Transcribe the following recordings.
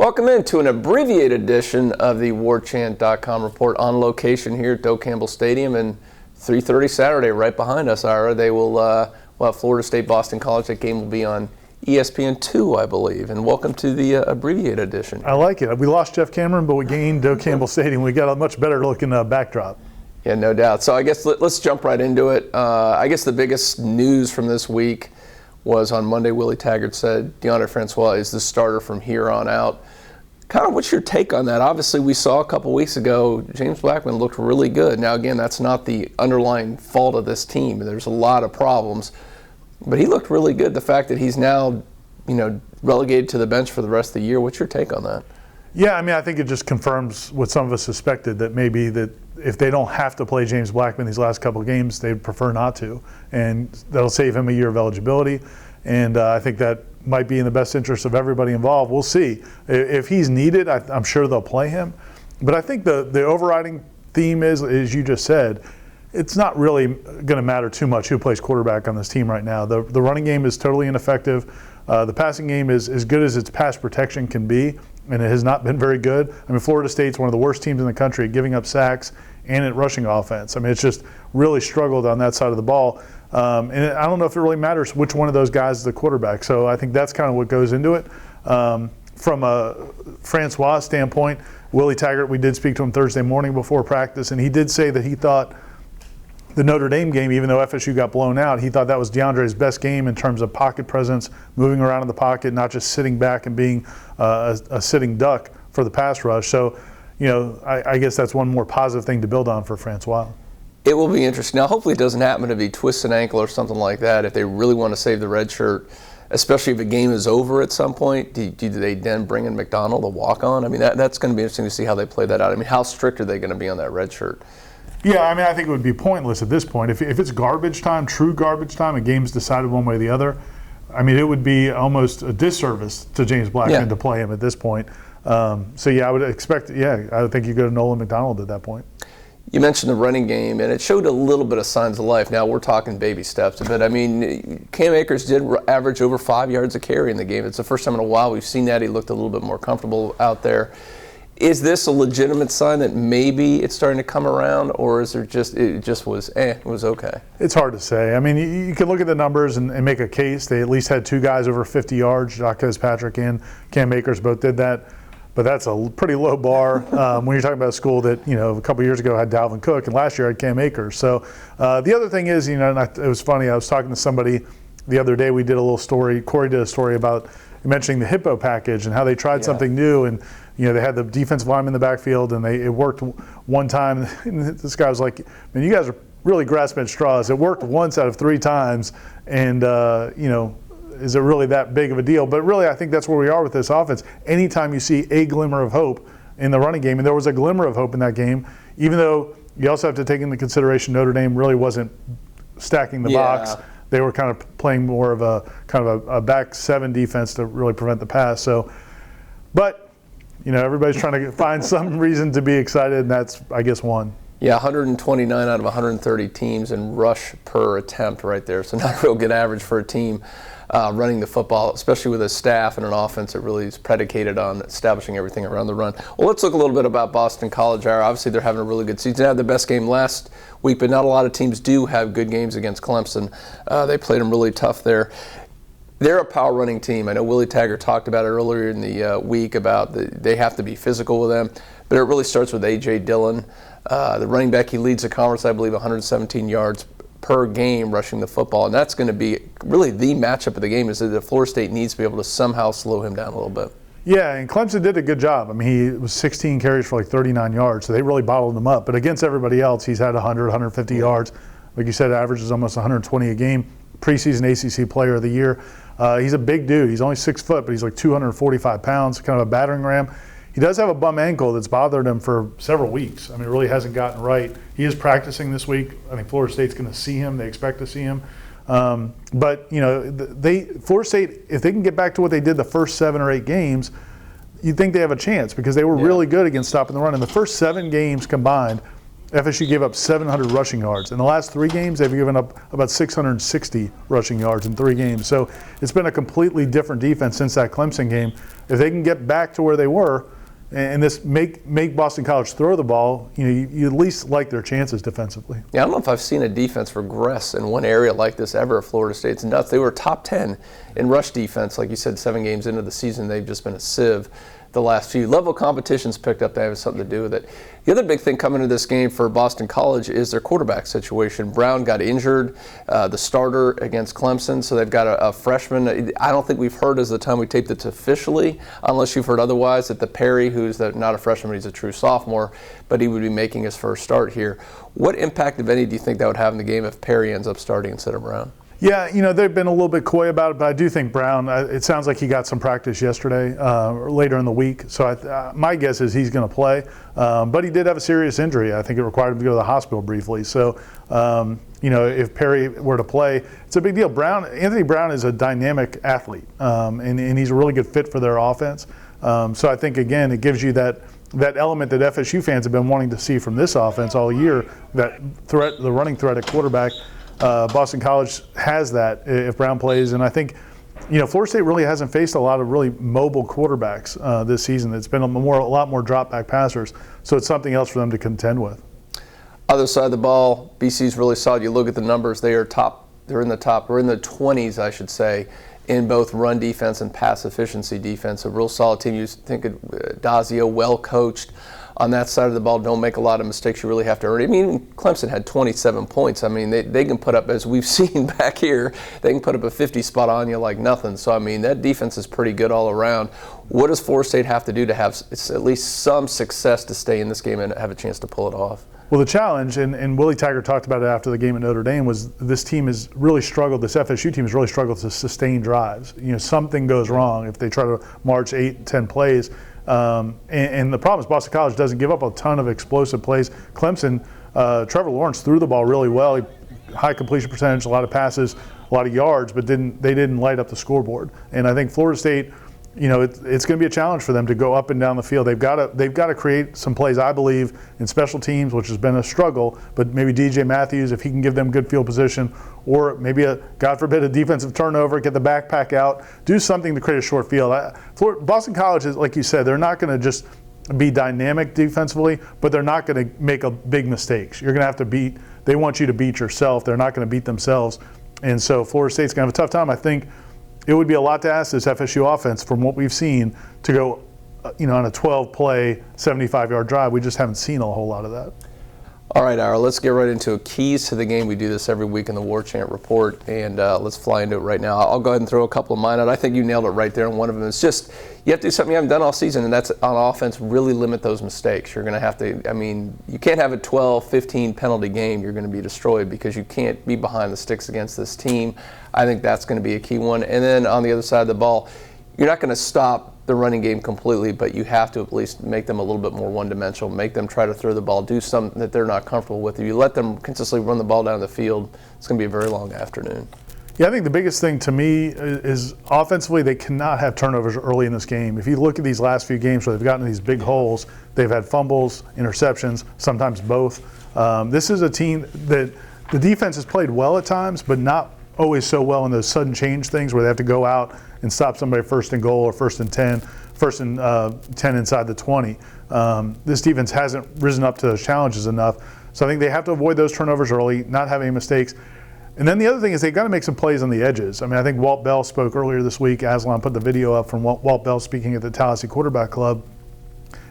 Welcome into an abbreviated edition of the Warchant.com report on location here at Doak Campbell Stadium, and 3:30 Saturday right behind us, Ira. They will have Florida State Boston College. That game will be on ESPN2, I believe. And welcome to the abbreviated edition. I like it. We lost Jeff Cameron, but we gained Doak Campbell Stadium. We got a much better looking backdrop. Yeah, no doubt. So I guess let's jump right into it. I guess the biggest news from this week was on Monday, Willie Taggart said DeAndre Francois is the starter from here on out. Kind of what's your take on that? Obviously, we saw a couple weeks ago, James Blackman looked really good. Now, again, that's not the underlying fault of this team. There's a lot of problems. But he looked really good. The fact that he's now, relegated to the bench for the rest of the year, what's your take on that? Yeah, I think it just confirms what some of us suspected, that maybe that if they don't have to play James Blackman these last couple of games, they'd prefer not to. And that'll save him a year of eligibility. And I think that might be in the best interest of everybody involved. We'll see. If he's needed, I'm sure they'll play him. But I think the overriding theme is, as you just said, it's not really going to matter too much who plays quarterback on this team right now. The running game is totally ineffective. The passing game is as good as its pass protection can be, and it has not been very good. Florida State's one of the worst teams in the country at giving up sacks and at rushing offense. It's just really struggled on that side of the ball. And I don't know if it really matters which one of those guys is the quarterback. So I think that's kind of what goes into it. From a Francois standpoint, Willie Taggart, we did speak to him Thursday morning before practice, and he did say that he thought the Notre Dame game, even though FSU got blown out, he thought that was DeAndre's best game in terms of pocket presence, moving around in the pocket, not just sitting back and being a sitting duck for the pass rush. So, I guess that's one more positive thing to build on for Francois. It will be interesting. Now, hopefully it doesn't happen to be twist an ankle or something like that. If they really want to save the red shirt, especially if the game is over at some point, do they then bring in McDonald, a walk-on? That's going to be interesting to see how they play that out. How strict are they going to be on that red shirt? Yeah, I think it would be pointless at this point. If it's garbage time, true garbage time, a game's decided one way or the other, it would be almost a disservice to James Blackman to play him at this point. I would expect, I would think you go to Nolan McDonald at that point. You mentioned the running game, and it showed a little bit of signs of life. Now, we're talking baby steps, but Cam Akers did average over 5 yards a carry in the game. It's the first time in a while we've seen that. He looked a little bit more comfortable out there. Is this a legitimate sign that maybe it's starting to come around, or is it was okay? It's hard to say. You can look at the numbers and make a case. They at least had two guys over 50 yards. Jacques Patrick and Cam Akers both did that. But that's a pretty low bar when you're talking about a school that, a couple years ago had Dalvin Cook and last year had Cam Akers. So the other thing is, and it was funny, I was talking to somebody the other day, we did a little story, Corey did a story about mentioning the Hippo package and how they tried something new, and they had the defensive lineman in the backfield, and it worked one time, and this guy was like, man, you guys are really grasping at straws. It worked once out of 3 times, and is it really that big of a deal? But really, I think that's where we are with this offense. Anytime you see a glimmer of hope in the running game, and there was a glimmer of hope in that game, even though you also have to take into consideration Notre Dame really wasn't stacking the box. They were kind of playing more of a back 7 defense to really prevent the pass. So, but everybody's trying to find some reason to be excited, and that's, I guess, one. Yeah, 129 out of 130 teams in rush per attempt right there. So not a real good average for a team running the football, especially with a staff and an offense that really is predicated on establishing everything around the run. Well, let's look a little bit about Boston College. Obviously, they're having a really good season. They had the best game last week, but not a lot of teams do have good games against Clemson. They played them really tough there. They're a power running team. I know Willie Taggart talked about it earlier in the week about they have to be physical with them, but it really starts with A.J. Dillon. The running back, he leads the conference, I believe, 117 yards per game rushing the football, and that's going to be really the matchup of the game, is that Florida State needs to be able to somehow slow him down a little bit. Yeah, and Clemson did a good job. He was 16 carries for 39 yards, so they really bottled him up. But against everybody else, he's had 100, 150 yards. Like you said, average is almost 120 a game. Preseason ACC Player of the Year. He's a big dude. He's only 6 foot, but he's 245 pounds, kind of a battering ram. He does have a bum ankle that's bothered him for several weeks. It really hasn't gotten right. He is practicing this week. I think Florida State's going to see him. They expect to see him. But Florida State, if they can get back to what they did the first 7 or 8 games, you'd think they have a chance, because they were really good against stopping the run. In the first 7 games combined, FSU gave up 700 rushing yards. In the last 3 games, they've given up about 660 rushing yards in 3 games. So it's been a completely different defense since that Clemson game. If they can get back to where they were, and this make Boston College throw the ball, you at least like their chances defensively. Yeah, I don't know if I've seen a defense regress in one area like this ever at Florida State. It's nuts. They were top 10 in rush defense. Like you said, 7 games into the season, they've just been a sieve the last few. Level competition's picked up. That has something to do with it. The other big thing coming into this game for Boston College is their quarterback situation. Brown got injured, the starter against Clemson, so they've got a freshman. I don't think we've heard as the time we taped it officially, unless you've heard otherwise, that the Perry, who's not a freshman, he's a true sophomore, but he would be making his first start here. What impact, if any, do you think that would have in the game if Perry ends up starting instead of Brown? Yeah, they've been a little bit coy about it, but I do think Brown, it sounds like he got some practice yesterday, later in the week. So my guess is he's going to play. But he did have a serious injury. I think it required him to go to the hospital briefly. So, if Perry were to play, it's a big deal. Anthony Brown is a dynamic athlete, and he's a really good fit for their offense. So I think, again, it gives you that element that FSU fans have been wanting to see from this offense all year, that threat, the running threat at quarterback. Boston College has that if Brown plays, and I think Florida State really hasn't faced a lot of really mobile quarterbacks this season. It's been a lot more drop back passers, so it's something else for them to contend with. Other side of the ball, BC's really solid. You look at the numbers; they're in the 20s, I should say, in both run defense and pass efficiency defense. A real solid team. You think of Dazio, well coached. On that side of the ball, don't make a lot of mistakes. You really have to earn it. I mean, Clemson had 27 points. I mean, they can put up, as we've seen back here, they can put up a 50 spot on you like nothing. So, I mean, that defense is pretty good all around. What does Florida State have to do to have at least some success to stay in this game and have a chance to pull it off? Well, the challenge, and Willie Taggart talked about it after the game at Notre Dame, was this team has really struggled, this FSU team has really struggled to sustain drives. Something goes wrong if they try to march 8, 10 plays. And the problem is Boston College doesn't give up a ton of explosive plays. Clemson, Trevor Lawrence threw the ball really well. High completion percentage, a lot of passes, a lot of yards, but they didn't light up the scoreboard. And I think Florida State, it's going to be a challenge for them to go up and down the field. They've got to create some plays, I believe, in special teams, which has been a struggle. But maybe DJ Matthews, if he can give them good field position, or maybe God forbid, a defensive turnover, get the backpack out, do something to create a short field. Boston College is, like you said, they're not going to just be dynamic defensively, but they're not going to make big mistakes. You're going to have to they want you to beat yourself. They're not going to beat themselves. And so Florida State's going to have a tough time. I think it would be a lot to ask this FSU offense, from what we've seen, to go, on a 12-play, 75-yard drive. We just haven't seen a whole lot of that. All right, Ira, let's get right into keys to the game. We do this every week in the Warchant Report, and let's fly into it right now. I'll go ahead and throw a couple of mine out. I think you nailed it right there, and one of them is just you have to do something you haven't done all season, and that's on offense, really limit those mistakes. You're going to have to, you can't have a 12, 15 penalty game. You're going to be destroyed because you can't be behind the sticks against this team. I think that's going to be a key one. And then on the other side of the ball, you're not going to stop the running game completely, but you have to at least make them a little bit more one-dimensional, make them try to throw the ball, do something that they're not comfortable with. If you let them consistently run the ball down the field, it's going to be a very long afternoon. Yeah, I think the biggest thing to me is offensively, they cannot have turnovers early in this game. If you look at these last few games where they've gotten these big holes, they've had fumbles, interceptions, sometimes both. This is a team that the defense has played well at times, but not always so well in those sudden change things where they have to go out and stop somebody first and goal or first and 10 inside the 20. This defense hasn't risen up to those challenges enough. So I think they have to avoid those turnovers early, not have any mistakes. And then the other thing is they've got to make some plays on the edges. I think Walt Bell spoke earlier this week. Aslan put the video up from Walt Bell speaking at the Tallahassee Quarterback Club.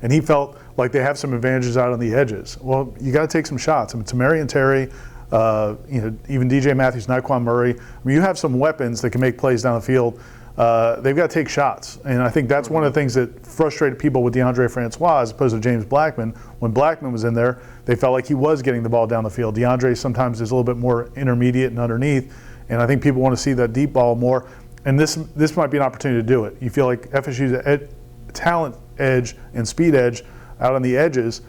And he felt like they have some advantages out on the edges. Well, you got to take some shots. Tamarian Terry, even DJ Matthews, Naquan Murray. You have some weapons that can make plays down the field. They've got to take shots. And I think that's one of the things that frustrated people with DeAndre Francois as opposed to James Blackman. When Blackman was in there, they felt like he was getting the ball down the field. DeAndre sometimes is a little bit more intermediate and underneath. And I think people want to see that deep ball more. And this might be an opportunity to do it. You feel like FSU's talent edge and speed edge out on the edges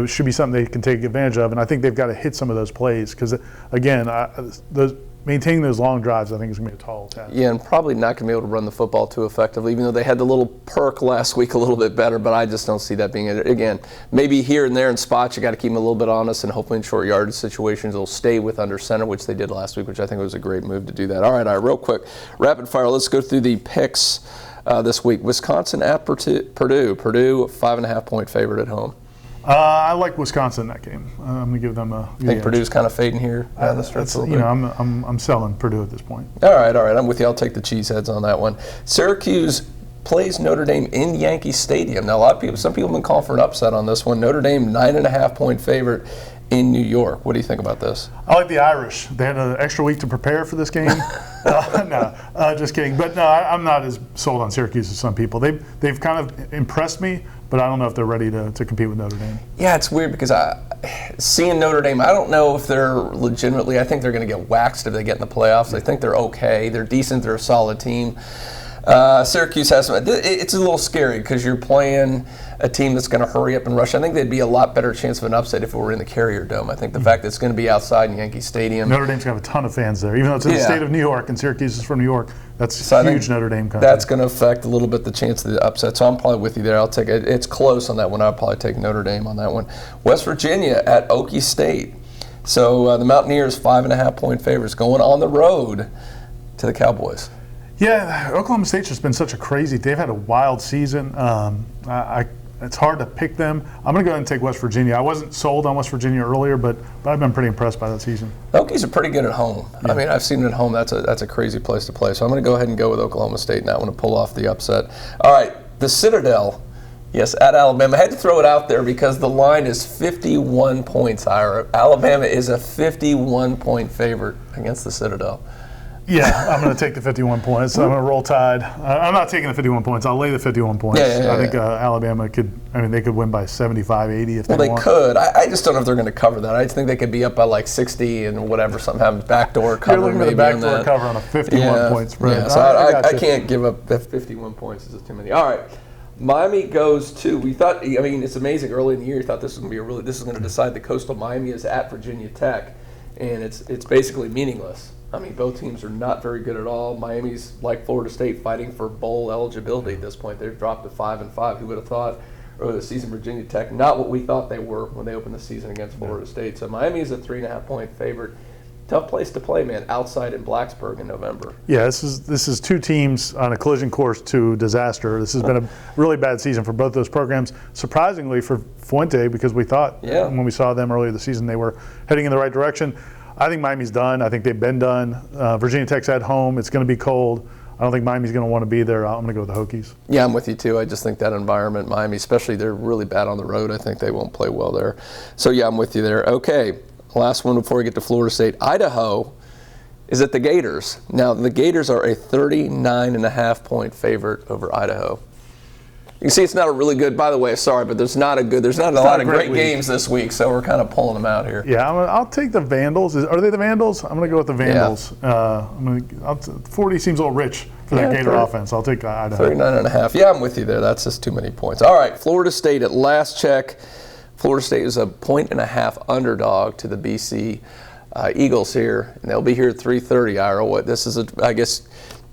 should be something they can take advantage of. And I think they've got to hit some of those plays because, again, maintaining those long drives, I think, is going to be a tall task. Yeah, and probably not going to be able to run the football too effectively, even though they had the little perk last week a little bit better, but I just don't see that being it. Again, maybe here and there in spots, you got to keep them a little bit honest, and hopefully in short yardage situations, they'll stay with under center, which they did last week, which I think was a great move to do that. All right, real quick, rapid fire. Let's go through the picks this week. Wisconsin at Purdue. Purdue, 5.5-point favorite at home. I like Wisconsin in that game. I'm going to give them a. I think Purdue's kind of fading here down the stretch a little bit. I'm selling Purdue at this point. All right. I'm with you. I'll take the cheeseheads on that one. Syracuse plays Notre Dame in Yankee Stadium. Now, some people have been calling for an upset on this one. Notre Dame, 9.5-point favorite in New York. What do you think about this? I like the Irish. They had an extra week to prepare for this game. Just kidding. But no, I'm not as sold on Syracuse as some people. They've kind of impressed me, but I don't know if they're ready to compete with Notre Dame. Yeah, it's weird because seeing Notre Dame, I don't know if they're legitimately, I think they're going to get waxed if they get in the playoffs. I think they're okay. They're decent. They're a solid team. Syracuse has some, it's a little scary because you're playing a team that's going to hurry up and rush. I think they'd be a lot better chance of an upset if it were in the Carrier Dome. I think the fact that it's going to be outside in Yankee Stadium. Notre Dame's going to have a ton of fans there. Even though it's in the state of New York and Syracuse is from New York, that's huge Notre Dame country. That's going to affect a little bit the chance of the upset. So I'm probably with you there. I'll take it. It's close on that one. I'll probably take Notre Dame on that one. West Virginia at Okie State. So the Mountaineers, 5.5-point favorites, going on the road to the Cowboys. Yeah, Oklahoma State's just been such a crazy. They've had a wild season. It's hard to pick them. I'm going to go ahead and take West Virginia. I wasn't sold on West Virginia earlier, but I've been pretty impressed by that season. Okies are pretty good at home. Yeah. I mean, I've seen it at home. That's a crazy place to play. So I'm going to go ahead and go with Oklahoma State and that one to pull off the upset. All right, the Citadel. Yes, at Alabama. I had to throw it out there because the line is 51 points, Ira. Alabama is a 51-point favorite against the Citadel. Yeah, I'm going to take the 51 points. I'm going to roll Tide. I'm not taking the 51 points. I'll lay the 51 points. I think Alabama they could win by 75, 80 if they want. Well, they could. I just don't know if they're going to cover that. I just think they could be up by like 60 and whatever, something happens. Backdoor cover. You're looking at the backdoor cover on a 51-point spread. Yeah, so I can't give up that 51 points. It's just too many. All right. Miami goes to, it's amazing. Early in the year, you thought this was going to decide the Coastal. Miami is at Virginia Tech, and it's basically meaningless. I mean, both teams are not very good at all. Miami's, like Florida State, fighting for bowl eligibility at this point. They've dropped to 5-5. Who would have thought earlier this season Virginia Tech, not what we thought they were when they opened the season against Florida State. So Miami is a 3.5-point favorite. Tough place to play, man, outside in Blacksburg in November. Yeah, this is two teams on a collision course to disaster. This has been a really bad season for both those programs. Surprisingly for Fuente, because we thought when we saw them earlier this season they were heading in the right direction. I think Miami's done. I think they've been done. Virginia Tech's at home. It's going to be cold. I don't think Miami's going to want to be there. I'm going to go with the Hokies. Yeah, I'm with you too. I just think that environment, Miami, especially, they're really bad on the road. I think they won't play well there. So, yeah, I'm with you there. Okay, last one before we get to Florida State. Idaho is at the Gators. Now, the Gators are a 39.5-point favorite over Idaho. You can see it's not a really good, by the way, sorry, but there's not a lot of great games this week, so we're kind of pulling them out here. Yeah, I'll take the Vandals. Are they the Vandals? I'm going to go with the Vandals. Yeah. 40 seems a little rich for that Gator offense. I'll take Idaho. 39.5. Yeah, I'm with you there. That's just too many points. All right, Florida State at last check. Florida State is a 1.5 underdog to the BC Eagles here, and they'll be here at 3:30. Ira, I guess,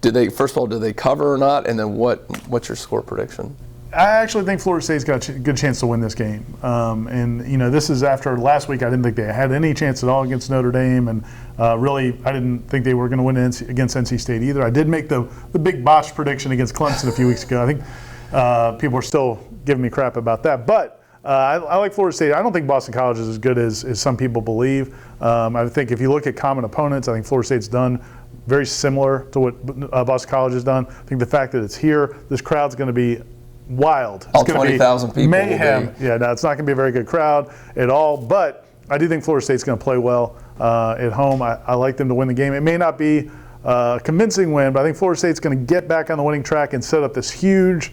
do they cover or not? And then what's your score prediction? I actually think Florida State's got a good chance to win this game. This is after last week. I didn't think they had any chance at all against Notre Dame, and really I didn't think they were going to win against NC State either. I did make the big botch prediction against Clemson a few weeks ago. I think people are still giving me crap about that, but I like Florida State. I don't think Boston College is as good as some people believe. I think if you look at common opponents, I think Florida State's done very similar to what Boston College has done. I think the fact that it's here, this crowd's going to be wild. All 20,000 people. Mayhem. Yeah, no, it's not going to be a very good crowd at all, but I do think Florida State's going to play well at home. I like them to win the game. It may not be a convincing win, but I think Florida State's going to get back on the winning track and set up this huge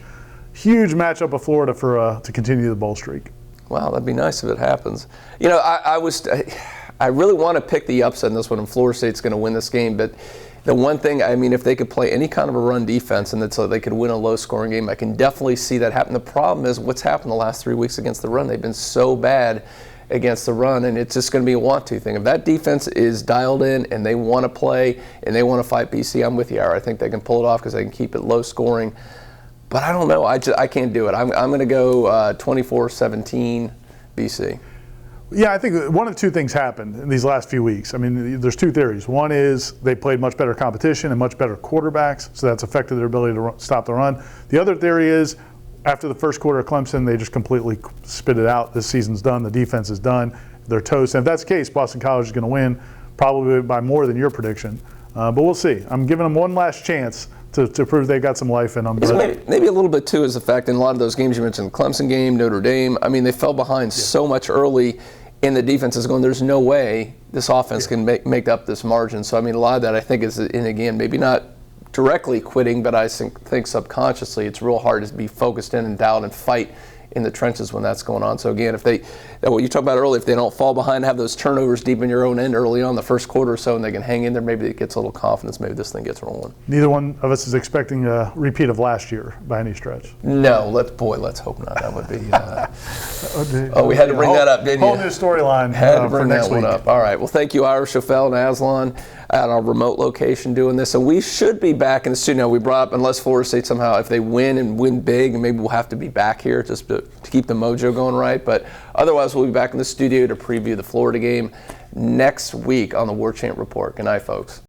matchup of Florida to continue the bowl streak. Wow, that'd be nice if it happens. I really want to pick the upset in this one, and Florida State's going to win this game, but the one thing, if they could play any kind of a run defense and so they could win a low-scoring game, I can definitely see that happen. The problem is what's happened the last 3 weeks against the run. They've been so bad, against the run, and it's just going to be a want-to thing. If that defense is dialed in and they want to play and they want to fight BC, I'm with you, Ira. I think they can pull it off because they can keep it low scoring. But I don't know. I can't do it. I'm going to go 24-17 BC. Yeah, I think one of two things happened in these last few weeks. I mean, there's two theories. One is they played much better competition and much better quarterbacks, so that's affected their ability to stop the run. The other theory is after the first quarter of Clemson, they just completely spit it out. This season's done. The defense is done. They're toast. And if that's the case, Boston College is going to win, probably by more than your prediction. But we'll see. I'm giving them one last chance to prove they got some life in them. Maybe a little bit, too, is the fact in a lot of those games you mentioned, the Clemson game, Notre Dame, I mean, they fell behind so much early, and the defense is going, there's no way this offense can make up this margin. So, I mean, a lot of that, I think, is, and again, maybe not directly quitting, but I think subconsciously it's real hard to be focused in and dialed and fight in the trenches when that's going on. So again, if they, what you talked about earlier, if they don't fall behind, have those turnovers deep in your own end early on the first quarter or so, and they can hang in there, maybe it gets a little confidence, maybe this thing gets rolling. Neither one of us is expecting a repeat of last year by any stretch. No, let's hope not. That would be. We had to bring that up, didn't you? Whole new storyline. Had to bring that one week. up. All right. Well, thank you, Ira, Schoffel, and Aslan at our remote location doing this. And we should be back in the studio. We brought up, unless Florida State somehow, if they win and win big, and maybe we'll have to be back here just to keep the mojo going right. But otherwise, we'll be back in the studio to preview the Florida game next week on the Warchant Report. Good night, folks.